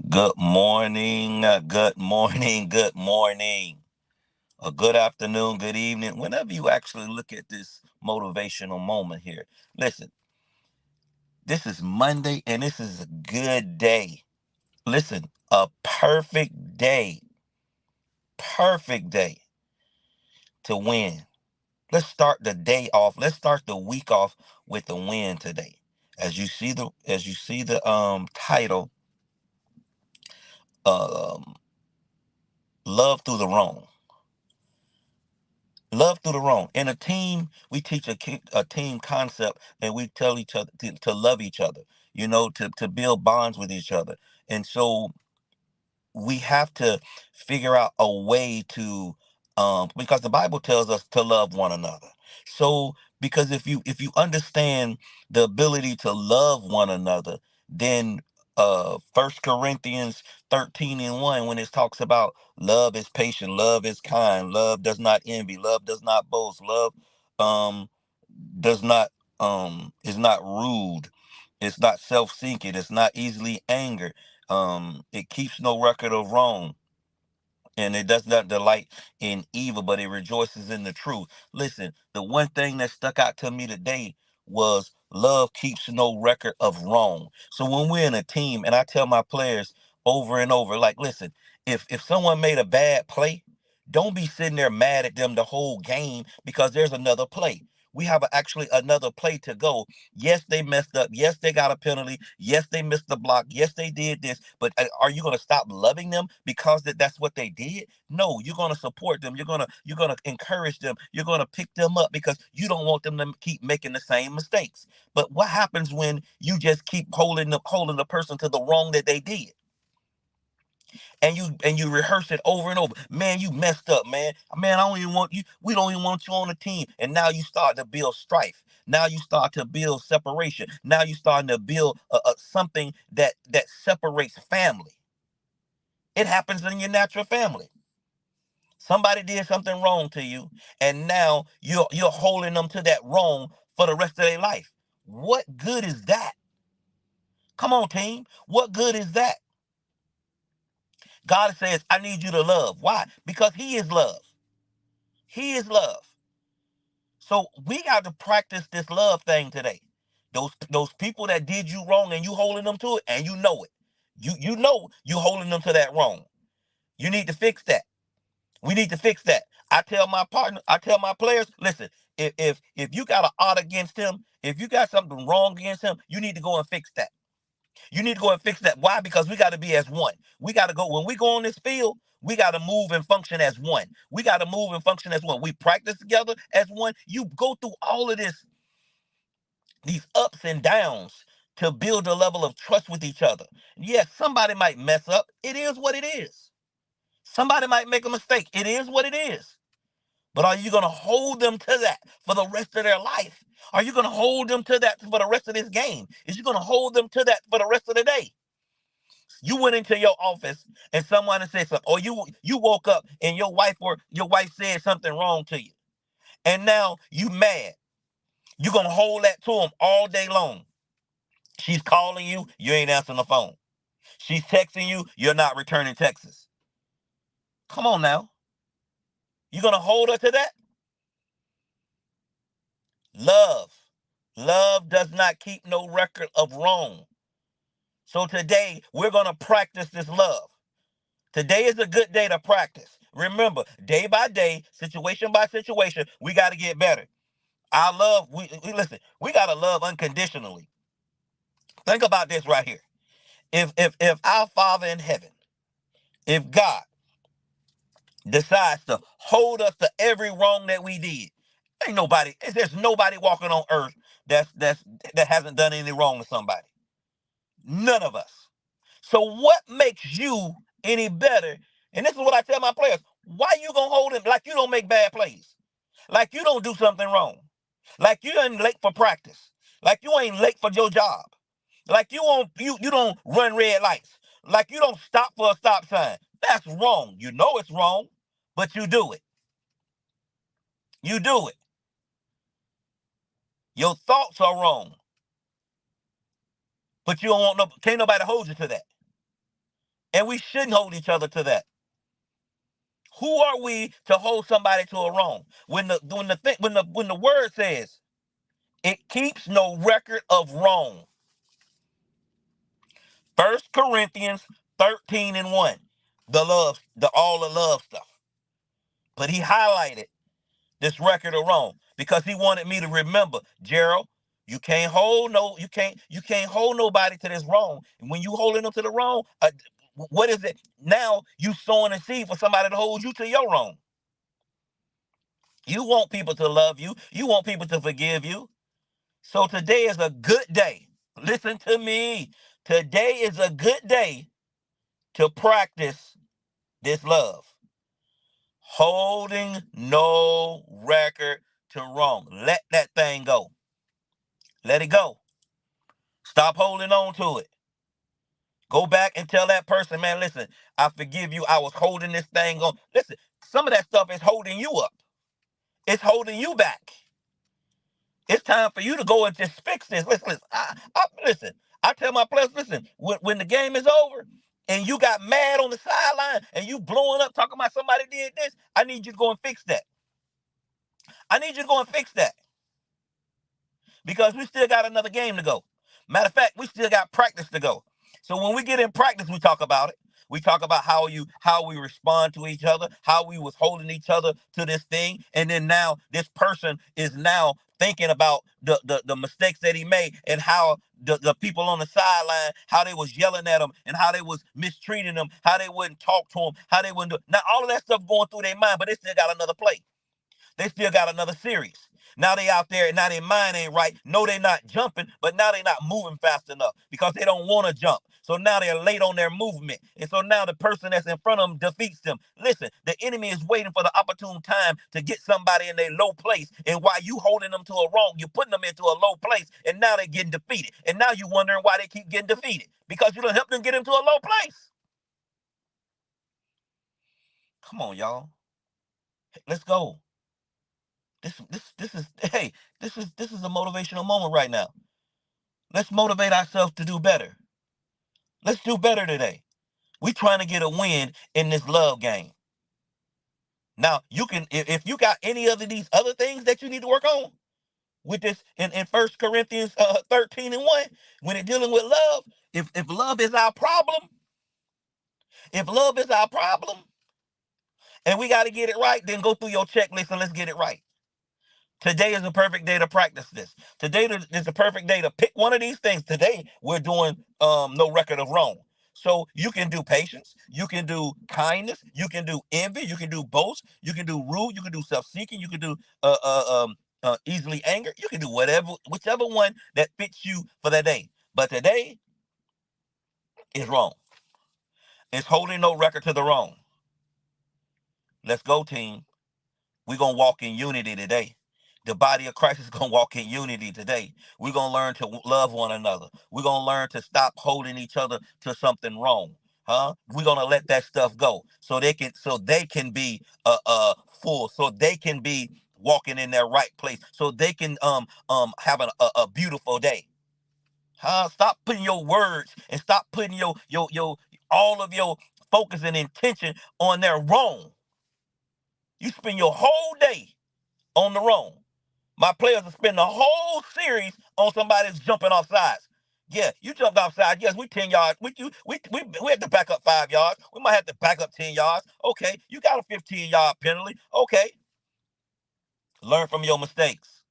Good morning, good morning, good morning, a good afternoon, good evening, whenever you actually look at this motivational moment here. Listen, this is Monday and this is a good day. Listen, a perfect day to win. Let's start the day off. Let's start the week off with a win today. As you see the title, um, love through the wrong. Love through the wrong. In a team, we teach a team concept and we tell each other to love each other, to build bonds with each other. And so we have to figure out a way to because the Bible tells us to love one another. So because if you understand the ability to love one another, then First Corinthians 13 and 1, when it talks about love is patient, love is kind, love does not envy, love does not boast, love um does not is not rude, it's not self-seeking, it's not easily angered, it keeps no record of wrong, and it does not delight in evil, but it rejoices in the truth. Listen, the one thing that stuck out to me today was love keeps no record of wrong. So when we're in a team, and I tell my players over and over, like, listen, if someone made a bad play, don't be sitting there mad at them the whole game because there's another play. We have actually another play to go. Yes, they messed up. Yes, they got a penalty. Yes, they missed the block. Yes, they did this. But are you going to stop loving them because that's what they did? No, you're going to support them. You're going to encourage them. You're going to pick them up because you don't want them to keep making the same mistakes. But what happens when you just keep holding the person to the wrong that they did? And you rehearse it over and over. Man, you messed up, man. Man, I don't even want you. We don't even want you on the team. And now you start to build strife. Now you start to build separation. Now you starting to build something that separates family. It happens in your natural family. Somebody did something wrong to you, and now you're holding them to that wrong for the rest of their life. What good is that? Come on, team. What good is that? God says, I need you to love. Why? Because He is love. He is love. So we got to practice this love thing today. Those people that did you wrong and you holding them to it and you know it. You know you holding them to that wrong. You need to fix that. We need to fix that. I tell my players, listen, if you got an odd against him, if you got something wrong against him, you need to go and fix that. You need to go and fix that. Why? Because we got to be as one. We got to go when we go on this field. We got to move and function as one. We got to move and function as one. We practice together as one. You go through all of these ups and downs to build a level of trust with each other. Yes, somebody might mess up. It is what it is. Somebody might make a mistake. It is what it is. But are you going to hold them to that for the rest of their life? Are you going to hold them to that for the rest of this game? Is you going to hold them to that for the rest of the day? You went into your office and someone said something, or you woke up and your wife said something wrong to you, and now you mad. You gonna hold that to them all day long. She's calling you, you ain't answering the phone. She's texting you, you're not returning texts. Come on now, you gonna hold her to that? Love, love does not keep no record of wrong. So today we're gonna practice this love. Today is a good day to practice. Remember, day by day, situation by situation, we got to get better. Our love, we listen, we got to love unconditionally. Think about this right here. If our Father in heaven, if God decides to hold us to every wrong that we did, there's nobody walking on earth that hasn't done any wrong to somebody. None of us. So what makes you any better? And this is what I tell my players. Why you gonna hold him like you don't make bad plays? Like you don't do something wrong. Like you ain't late for practice. Like you ain't late for your job. Like you don't run red lights. Like you don't stop for a stop sign. That's wrong. You know it's wrong, but you do it. You do it. Your thoughts are wrong, but you don't want no can't nobody hold you to that. And we shouldn't hold each other to that. Who are we to hold somebody to a wrong? When the word says it keeps no record of wrong. 1 Corinthians 13 and 1. All the love stuff. But he highlighted this record of wrong because he wanted me to remember, Gerald, you can't hold nobody to this wrong. And when you holding them to the wrong, what is it? Now you sowing a seed for somebody to hold you to your wrong. You want people to love you. You want people to forgive you. So today is a good day. Listen to me. Today is a good day to practice this love. Holding no record to wrong. Let that thing go. Let it go. Stop holding on to it. Go back and tell that person, man, listen, I forgive you. I was holding this thing on. Listen, some of that stuff is holding you up. It's holding you back. It's time for you to go and just fix this. Listen. I tell my players, listen, when the game is over and you got mad on the sideline and you blowing up talking about somebody did this, I need you to go and fix that. I need you to go and fix that because we still got another game to go. Matter of fact, we still got practice to go. So when we get in practice, we talk about it. We talk about how we respond to each other, how we was holding each other to this thing, and then now this person is now thinking about the mistakes that he made and how the people on the sideline, how they was yelling at him and how they was mistreating him, how they wouldn't talk to him, how they wouldn't do. Now all of that stuff going through their mind, but they still got another play. They still got another series. Now they out there, now their mind ain't right. No, they're not jumping, but now they're not moving fast enough because they don't want to jump. So now they're late on their movement. And so now the person that's in front of them defeats them. Listen, the enemy is waiting for the opportune time to get somebody in their low place. And while you holding them to a wrong, you're putting them into a low place. And now they're getting defeated. And now you're wondering why they keep getting defeated. Because you don't help them get into a low place. Come on, y'all. Let's go. This is hey, this is a motivational moment right now. Let's motivate ourselves to do better. Let's do better today. We trying to get a win in this love game. Now you can if you got any of these other things that you need to work on with this in 1 Corinthians 13 and 1, when it's dealing with love, if love is our problem, if love is our problem, and we got to get it right, then go through your checklist and let's get it right. Today is a perfect day to practice this. Today is a perfect day to pick one of these things. Today we're doing no record of wrong. So you can do patience, you can do kindness, you can do envy, you can do boast, you can do rude, you can do self-seeking, you can do easily angered. You can do whichever one that fits you for that day. But today is wrong. It's holding no record to the wrong. Let's go, team. We're going to walk in unity today. The body of Christ is going to walk in unity today. We're going to learn to love one another. We're going to learn to stop holding each other to something wrong. Huh? We're going to let that stuff go so they can be full, so they can be walking in their right place, so they can have a beautiful day. Huh? Stop putting your words and stop putting your all of your focus and intention on their wrong. You spend your whole day on the wrong. My players will spend the whole series on somebody that's jumping off sides. Yeah, you jumped off sides. Yes, we 10 yards. We have to back up 5 yards. We might have to back up 10 yards. Okay, you got a 15-yard penalty. Okay, learn from your mistakes.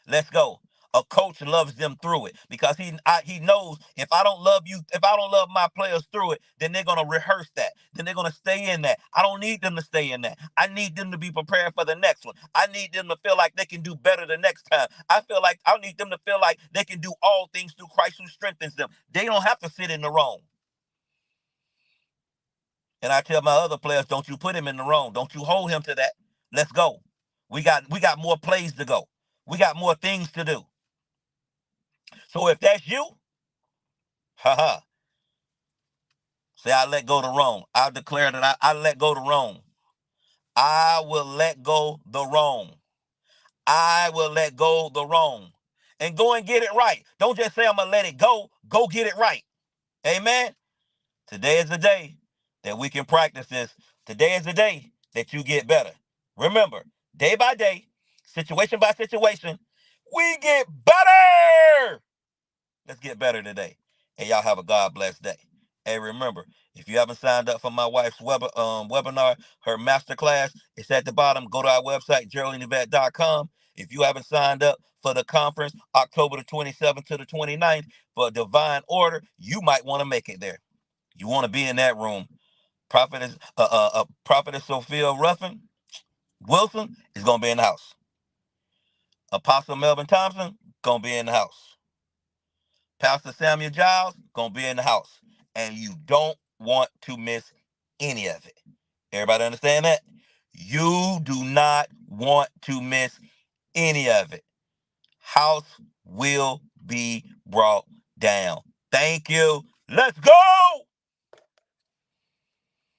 Let's go. A coach loves them through it because he knows if I don't love my players through it, then they're gonna rehearse that. Then they're gonna stay in that. I don't need them to stay in that. I need them to be prepared for the next one. I need them to feel like they can do better the next time. I need them to feel like they can do all things through Christ who strengthens them. They don't have to sit in the wrong. And I tell my other players, don't you put him in the wrong. Don't you hold him to that. Let's go. We got more plays to go. We got more things to do. So if that's you, haha, say I let go the wrong. I declare that I let go the wrong. I will let go the wrong. I will let go the wrong. And go and get it right. Don't just say I'm gonna let it go. Go get it right. Amen. Today is the day that we can practice this. Today is the day that you get better. Remember, day by day, situation by situation, we get better. Let's get better today. And y'all have a God bless day. And remember, if you haven't signed up for my wife's webinar, her masterclass, it's at the bottom. Go to our website, GeraldineYvette.com. If you haven't signed up for the conference, October the 27th to the 29th, for Divine Order, you might want to make it there. You want to be in that room. Prophetess Sophia Ruffin Wilson is going to be in the house. Apostle Melvin Thompson, going to be in the house. Pastor Samuel Giles, going to be in the house. And you don't want to miss any of it. Everybody understand that? You do not want to miss any of it. House will be brought down. Thank you. Let's go!